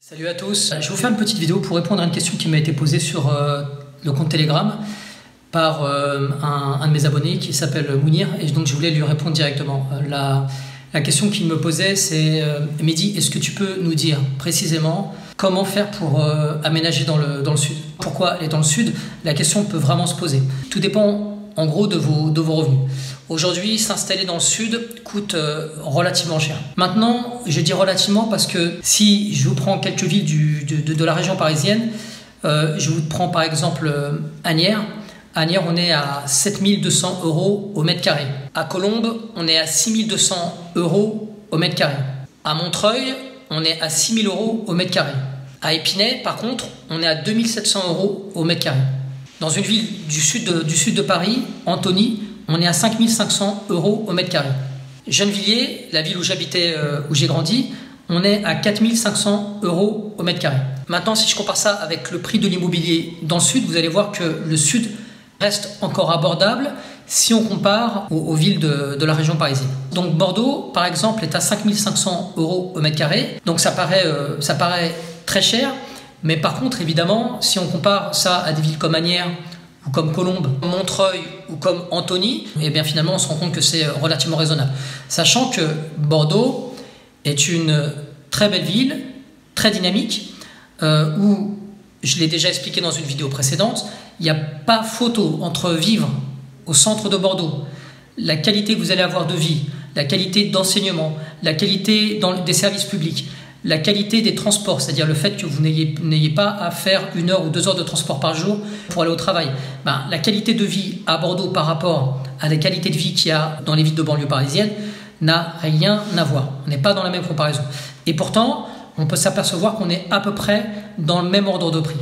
Salut à tous, je vais vous faire une petite vidéo pour répondre à une question qui m'a été posée sur le compte Telegram par un de mes abonnés qui s'appelle Mounir, et donc je voulais lui répondre directement. La question qu'il me posait, c'est Mehdi, est-ce que tu peux nous dire précisément comment faire pour aménager dans le sud? Pourquoi aller dans le sud? La question peut vraiment se poser. Tout dépend en gros de vos revenus. Aujourd'hui, s'installer dans le sud coûte relativement cher. Maintenant, je dis relativement parce que si je vous prends quelques villes de la région parisienne, je vous prends par exemple Asnières. Asnières, on est à 7200 € au mètre carré. À Colombes, on est à 6200 € au mètre carré. À Montreuil, on est à 6000 € au mètre carré. À Épinay, par contre, on est à 2700 € au mètre carré. Dans une ville du sud de Paris, Antony, on est à 5500 € au mètre carré. Gennevilliers, la ville où j'habitais, où j'ai grandi, on est à 4500 € au mètre carré. Maintenant, si je compare ça avec le prix de l'immobilier dans le sud, vous allez voir que le sud reste encore abordable si on compare aux villes de la région parisienne. Donc Bordeaux, par exemple, est à 5500 € au mètre carré. Donc ça paraît très cher. Mais par contre, évidemment, si on compare ça à des villes comme Asnières, ou comme Colombes, Montreuil ou comme Antony, et bien finalement on se rend compte que c'est relativement raisonnable. Sachant que Bordeaux est une très belle ville, très dynamique, où, je l'ai déjà expliqué dans une vidéo précédente, il n'y a pas photo entre vivre au centre de Bordeaux, la qualité que vous allez avoir de vie, la qualité d'enseignement, la qualité des services publics, la qualité des transports, c'est-à-dire le fait que vous n'ayez pas à faire 1 heure ou 2 heures de transport par jour pour aller au travail. La qualité de vie à Bordeaux par rapport à la qualité de vie qu'il y a dans les villes de banlieue parisienne n'a rien à voir. On n'est pas dans la même comparaison. Et pourtant, on peut s'apercevoir qu'on est à peu près dans le même ordre de prix.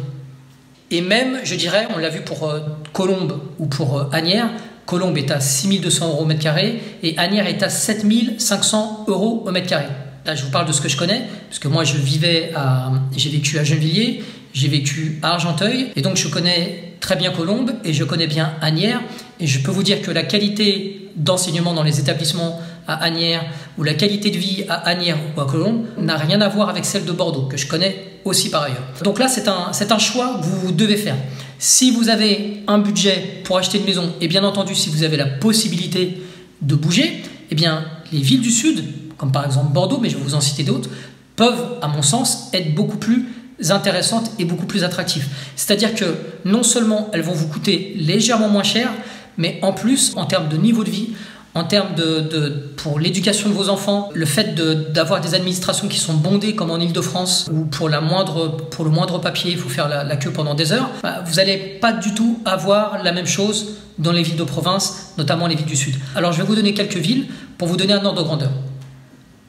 Et même, je dirais, on l'a vu pour Colombes ou pour Asnières, Colombes est à 6200 € au mètre carré et Asnières est à 7500 € au mètre carré. Là, je vous parle de ce que je connais, parce que moi, j'ai vécu à Gennevilliers, j'ai vécu à Argenteuil, et donc je connais très bien Colombes et je connais bien Asnières, et je peux vous dire que la qualité d'enseignement dans les établissements à Asnières ou la qualité de vie à Asnières ou à Colombes n'a rien à voir avec celle de Bordeaux, que je connais aussi par ailleurs. Donc là, c'est un choix que vous devez faire. Si vous avez un budget pour acheter une maison, et bien entendu, si vous avez la possibilité de bouger, eh bien, les villes du sud, comme par exemple Bordeaux, mais je vais vous en citer d'autres, peuvent, à mon sens, être beaucoup plus intéressantes et beaucoup plus attractives. C'est-à-dire que non seulement elles vont vous coûter légèrement moins cher, mais en plus, en termes de niveau de vie, en termes pour l'éducation de vos enfants, le fait d'avoir des administrations qui sont bondées comme en Ile-de-France, où pour le moindre papier, il faut faire la queue pendant des heures, vous n'allez pas du tout avoir la même chose dans les villes de province, notamment les villes du sud. Alors je vais vous donner quelques villes pour vous donner un ordre de grandeur.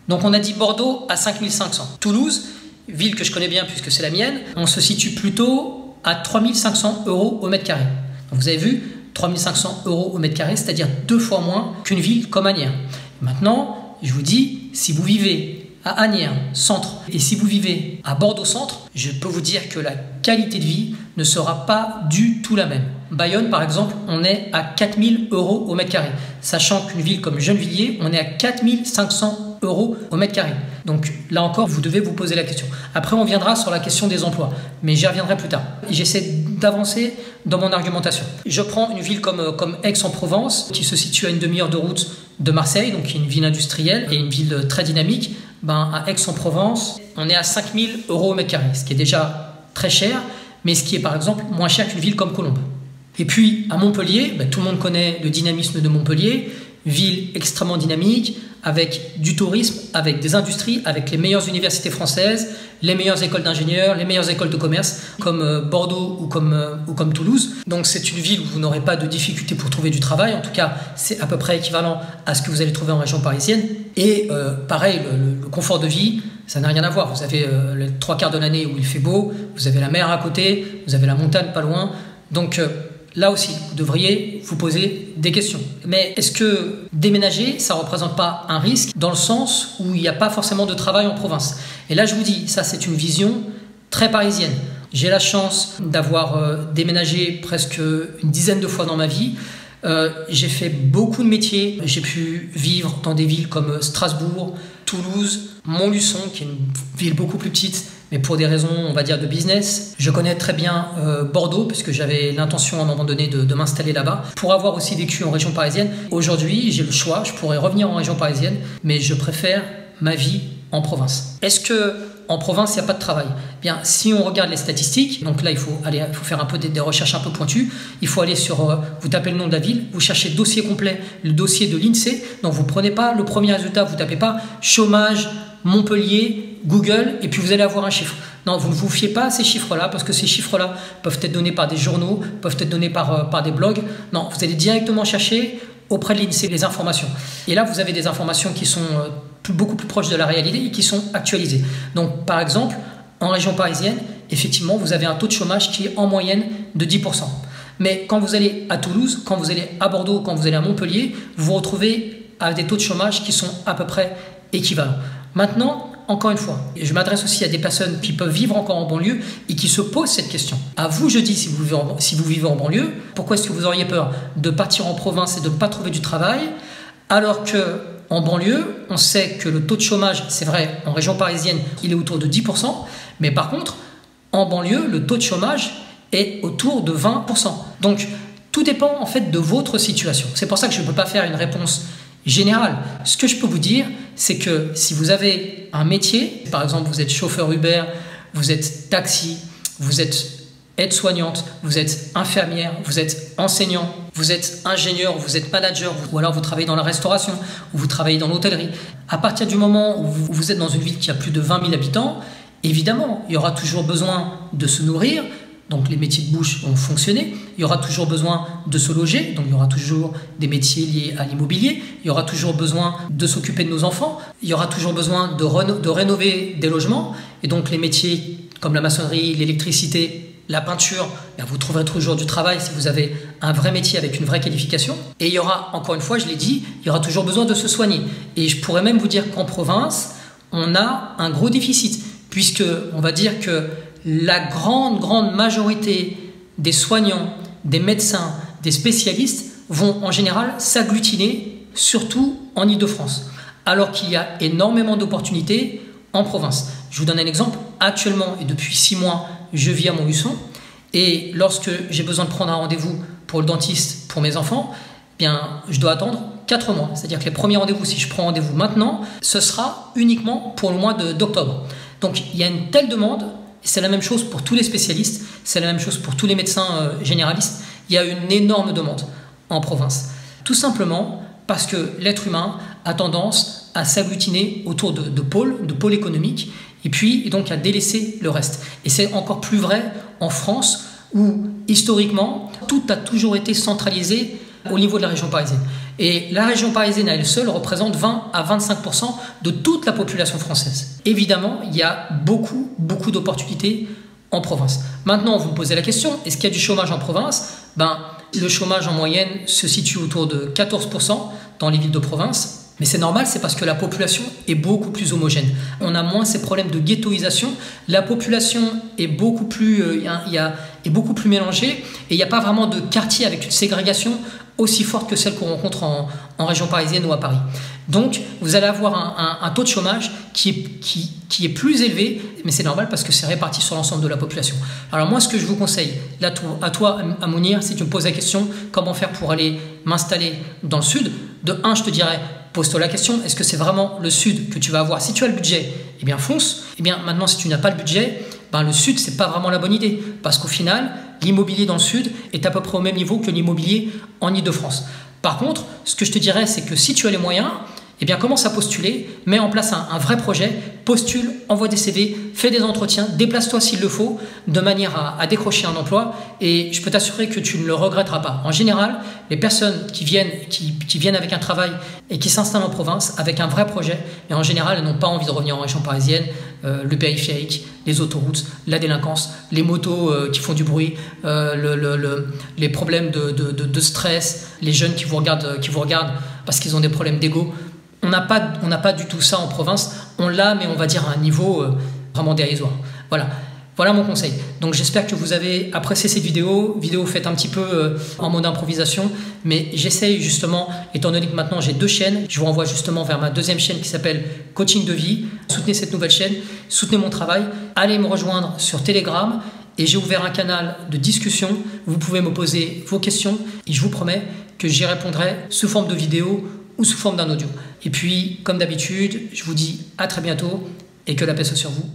Donc on a dit Bordeaux à 5500. Toulouse, ville que je connais bien puisque c'est la mienne, on se situe plutôt à 3500 € au mètre carré. Donc vous avez vu, 3500 € au mètre carré, c'est-à-dire 2 fois moins qu'une ville comme Asnières. Maintenant, je vous dis, si vous vivez à Asnières, centre, et si vous vivez à Bordeaux centre, je peux vous dire que la qualité de vie ne sera pas du tout la même. Bayonne, par exemple, on est à 4000 € au mètre carré, sachant qu'une ville comme Gennevilliers, on est à 4500 € au mètre carré. Donc là encore, vous devez vous poser la question. Après, on viendra sur la question des emplois, mais j'y reviendrai plus tard. J'essaie d'avancer dans mon argumentation. Je prends une ville comme Aix-en-Provence, qui se situe à une demi-heure de route de Marseille, donc qui est une ville industrielle et une ville très dynamique. À Aix-en-Provence, on est à 5000 € au mètre carré, ce qui est déjà très cher, mais ce qui est par exemple moins cher qu'une ville comme Colombes. Et puis à Montpellier, tout le monde connaît le dynamisme de Montpellier, ville extrêmement dynamique, avec du tourisme, avec des industries, avec les meilleures universités françaises, les meilleures écoles d'ingénieurs, les meilleures écoles de commerce, comme Bordeaux ou comme Toulouse. Donc c'est une ville où vous n'aurez pas de difficulté pour trouver du travail. En tout cas, c'est à peu près équivalent à ce que vous allez trouver en région parisienne. Et pareil, le confort de vie, ça n'a rien à voir. Vous avez les 3/4 de l'année où il fait beau, vous avez la mer à côté, vous avez la montagne pas loin. Donc là aussi, vous devriez vous poser des questions. Mais est-ce que déménager, ça ne représente pas un risque dans le sens où il n'y a pas forcément de travail en province? Et là, je vous dis, ça c'est une vision très parisienne. J'ai la chance d'avoir déménagé presque une dizaine de fois dans ma vie. J'ai fait beaucoup de métiers. J'ai pu vivre dans des villes comme Strasbourg, Toulouse, Montluçon, qui est une ville beaucoup plus petite, mais pour des raisons, on va dire, de business. Je connais très bien Bordeaux, puisque j'avais l'intention à un moment donné de m'installer là-bas. Pour avoir aussi vécu en région parisienne, aujourd'hui, j'ai le choix, je pourrais revenir en région parisienne, mais je préfère ma vie en province. Est-ce que en province, il n'y a pas de travail? Bien, si on regarde les statistiques, donc là, il faut faire un peu des recherches un peu pointues. Il faut aller sur, vous tapez le nom de la ville, vous cherchez dossier complet, le dossier de l'INSEE. Donc, vous ne prenez pas le premier résultat, vous ne tapez pas chômage, Montpellier, Google, et puis vous allez avoir un chiffre. Non, vous ne vous fiez pas à ces chiffres-là, parce que ces chiffres-là peuvent être donnés par des journaux, peuvent être donnés par des blogs. Non, vous allez directement chercher auprès de l'INSEE les informations. Et là, vous avez des informations qui sont beaucoup plus proches de la réalité et qui sont actualisées. Donc, par exemple, en région parisienne, effectivement, vous avez un taux de chômage qui est en moyenne de 10%. Mais quand vous allez à Toulouse, quand vous allez à Bordeaux, quand vous allez à Montpellier, vous vous retrouvez avec des taux de chômage qui sont à peu près équivalents. Maintenant, encore une fois, et je m'adresse aussi à des personnes qui peuvent vivre encore en banlieue et qui se posent cette question. À vous, je dis, si vous vivez en banlieue, pourquoi est-ce que vous auriez peur de partir en province et de ne pas trouver du travail, alors qu'en banlieue, on sait que le taux de chômage, c'est vrai, en région parisienne, il est autour de 10%, mais par contre, en banlieue, le taux de chômage est autour de 20%. Donc, tout dépend en fait de votre situation. C'est pour ça que je ne peux pas faire une réponse générale. Ce que je peux vous dire, c'est que si vous avez un métier, par exemple vous êtes chauffeur Uber, vous êtes taxi, vous êtes aide-soignante, vous êtes infirmière, vous êtes enseignant, vous êtes ingénieur, vous êtes manager, ou alors vous travaillez dans la restauration, ou vous travaillez dans l'hôtellerie. À partir du moment où vous êtes dans une ville qui a plus de 20 000 habitants, évidemment, il y aura toujours besoin de se nourrir. Donc les métiers de bouche vont fonctionner, il y aura toujours besoin de se loger, donc il y aura toujours des métiers liés à l'immobilier, il y aura toujours besoin de s'occuper de nos enfants, il y aura toujours besoin de rénover des logements, et donc les métiers comme la maçonnerie, l'électricité, la peinture, vous trouverez toujours du travail si vous avez un vrai métier avec une vraie qualification. Et il y aura, encore une fois, je l'ai dit, il y aura toujours besoin de se soigner. Et je pourrais même vous dire qu'en province, on a un gros déficit, puisque on va dire que la grande majorité des soignants, des médecins, des spécialistes vont en général s'agglutiner, surtout en Île-de-France, alors qu'il y a énormément d'opportunités en province. Je vous donne un exemple. Actuellement, et depuis 6 mois, je vis à Montluçon, et lorsque j'ai besoin de prendre un rendez-vous pour le dentiste pour mes enfants, bien, je dois attendre 4 mois. C'est-à-dire que les premiers rendez-vous, si je prends rendez-vous maintenant, ce sera uniquement pour le mois d'octobre. Donc, il y a une telle demande. C'est la même chose pour tous les spécialistes, c'est la même chose pour tous les médecins généralistes. Il y a une énorme demande en province. Tout simplement parce que l'être humain a tendance à s'agglutiner autour de pôles économiques, et donc à délaisser le reste. Et c'est encore plus vrai en France, où historiquement, tout a toujours été centralisé au niveau de la région parisienne. Et la région parisienne à elle seule représente 20 à 25% de toute la population française. Évidemment, il y a beaucoup d'opportunités en province. Maintenant, vous me posez la question, est-ce qu'il y a du chômage en province? Le chômage en moyenne se situe autour de 14% dans les villes de province. Mais c'est normal, c'est parce que la population est beaucoup plus homogène. On a moins ces problèmes de ghettoisation. La population est beaucoup plus mélangée, et il n'y a pas vraiment de quartier avec une ségrégation aussi forte que celle qu'on rencontre en région parisienne ou à Paris. Donc, vous allez avoir un taux de chômage qui est plus élevé, mais c'est normal parce que c'est réparti sur l'ensemble de la population. Alors moi, ce que je vous conseille, là, à toi, à Mounir, si tu me poses la question, comment faire pour aller m'installer dans le sud, de 1, je te dirais, pose-toi la question, est-ce que c'est vraiment le sud que tu vas avoir? Si tu as le budget, eh bien fonce. Eh bien maintenant, si tu n'as pas le budget, le sud, c'est pas vraiment la bonne idée. Parce qu'au final, l'immobilier dans le sud est à peu près au même niveau que l'immobilier en Île-de-France. Par contre, ce que je te dirais, c'est que si tu as les moyens, eh bien commence à postuler, mets en place un vrai projet, postule, envoie des CV, fais des entretiens, déplace-toi s'il le faut, de manière à décrocher un emploi, et je peux t'assurer que tu ne le regretteras pas. En général, les personnes qui viennent avec un travail et qui s'installent en province avec un vrai projet, et en général, elles n'ont pas envie de revenir en région parisienne, le périphérique, les autoroutes, la délinquance, les motos qui font du bruit, les problèmes de stress, les jeunes qui vous regardent parce qu'ils ont des problèmes d'ego. On n'a pas du tout ça en province. On l'a, mais on va dire à un niveau vraiment dérisoire. Voilà. Voilà mon conseil. Donc j'espère que vous avez apprécié cette vidéo faite un petit peu en mode improvisation, mais j'essaye justement, étant donné que maintenant j'ai 2 chaînes, je vous renvoie justement vers ma 2e chaîne qui s'appelle Coaching de vie. Soutenez cette nouvelle chaîne, soutenez mon travail, allez me rejoindre sur Telegram et j'ai ouvert un canal de discussion. Vous pouvez me poser vos questions et je vous promets que j'y répondrai sous forme de vidéo ou sous forme d'un audio. Et puis, comme d'habitude, je vous dis à très bientôt et que la paix soit sur vous.